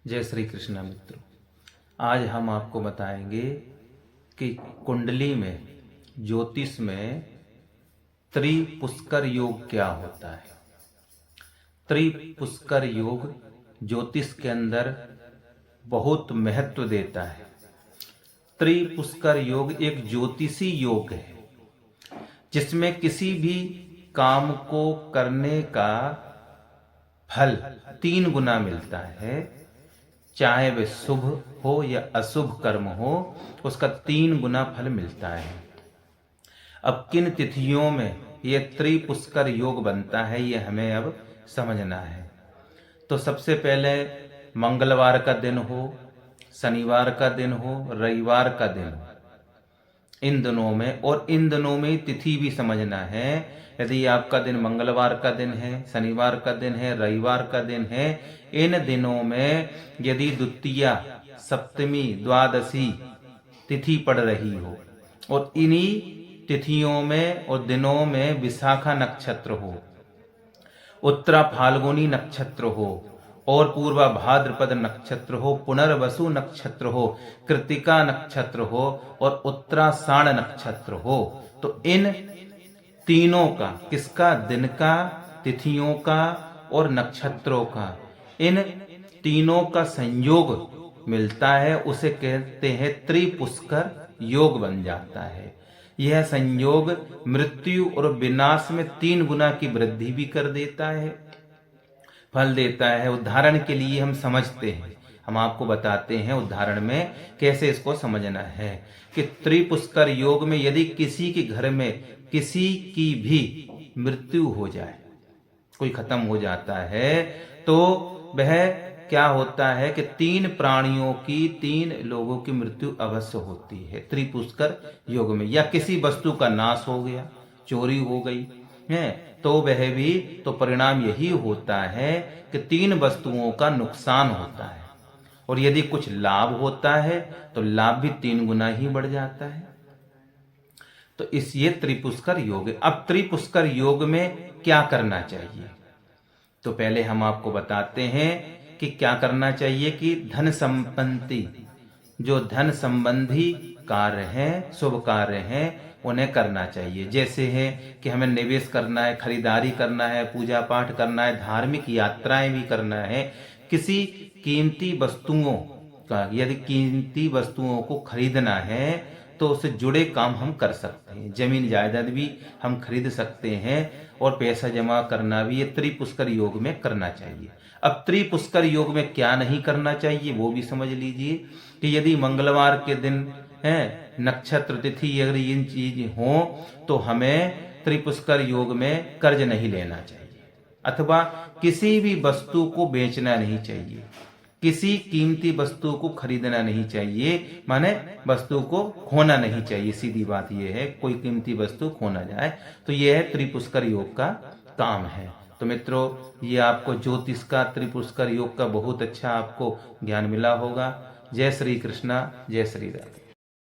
जय श्री कृष्ण मित्रों। आज हम आपको बताएंगे कि कुंडली में, ज्योतिष में त्रिपुष्कर योग क्या होता है। त्रिपुष्कर योग ज्योतिष के अंदर बहुत महत्व देता है। त्रिपुष्कर योग एक ज्योतिषी योग है जिसमें किसी भी काम को करने का फल 3 गुना मिलता है। चाहे वह शुभ हो या अशुभ कर्म हो, उसका 3 गुना फल मिलता है। अब किन तिथियों में यह त्रिपुष्कर योग बनता है, यह हमें अब समझना है। तो सबसे पहले मंगलवार का दिन हो, शनिवार का दिन हो, रविवार का दिन हो, इन दिनों में, और इन दिनों में तिथि भी समझना है। यदि आपका दिन मंगलवार का दिन है, शनिवार का दिन है, रविवार का दिन है, इन दिनों में यदि द्वितीया, सप्तमी, द्वादशी तिथि पड़ रही हो और इन्हीं तिथियों में और दिनों में विशाखा नक्षत्र हो, उत्तरा फाल्गुनी नक्षत्र हो और पूर्वा भाद्रपद नक्षत्र हो, पुनर्वसु नक्षत्र हो, कृतिका नक्षत्र हो और उत्तराषाढ़ नक्षत्र हो, तो इन तीनों का, किसका, दिन का, तिथियों का और नक्षत्रों का, इन तीनों का संयोग मिलता है, उसे कहते हैं त्रिपुष्कर योग बन जाता है। यह संयोग मृत्यु और विनाश में 3 गुना की वृद्धि भी कर देता है, फल देता है। उदाहरण के लिए हम समझते हैं, हम आपको बताते हैं उदाहरण में कैसे इसको समझना है कि त्रिपुष्कर योग में यदि किसी के घर में किसी की भी मृत्यु हो जाए, कोई खत्म हो जाता है, तो वह क्या होता है कि 3 प्राणियों की, 3 लोगों की मृत्यु अवश्य होती है त्रिपुष्कर योग में। या किसी वस्तु का नाश हो गया, चोरी हो गई है, तो वह भी, तो परिणाम यही होता है कि 3 वस्तुओं का नुकसान होता है। और यदि कुछ लाभ होता है तो लाभ भी 3 गुना ही बढ़ जाता है। तो इस ये त्रिपुष्कर योग है। अब त्रिपुष्कर योग में क्या करना चाहिए, तो पहले हम आपको बताते हैं कि क्या करना चाहिए कि धन संपत्ति, जो धन संबंधी कार्य हैं, शुभ कार्य हैं, उन्हें करना चाहिए। जैसे है कि हमें निवेश करना है, खरीदारी करना है, पूजा पाठ करना है, धार्मिक यात्राएं भी करना है, किसी कीमती वस्तुओं का, यदि कीमती वस्तुओं को खरीदना है तो उससे जुड़े काम हम कर सकते हैं। जमीन जायदाद भी हम खरीद सकते हैं और पैसा जमा करना भी ये त्रिपुष्कर योग में करना चाहिए। अब त्रिपुष्कर योग में क्या नहीं करना चाहिए वो भी समझ लीजिए कि यदि मंगलवार के दिन है, नक्षत्र तिथि अगर इन चीज हो, तो हमें त्रिपुष्कर योग में कर्ज नहीं लेना चाहिए, अथवा किसी भी वस्तु को बेचना नहीं चाहिए, किसी कीमती वस्तु को खरीदना नहीं चाहिए, माने वस्तु को खोना नहीं चाहिए। सीधी बात यह है, कोई कीमती वस्तु खोना जाए तो यह है त्रिपुष्कर योग का काम है। तो मित्रों, ये आपको ज्योतिष का, त्रिपुष्कर योग का बहुत अच्छा आपको ज्ञान मिला होगा। जय श्री कृष्णा, जय श्री राम।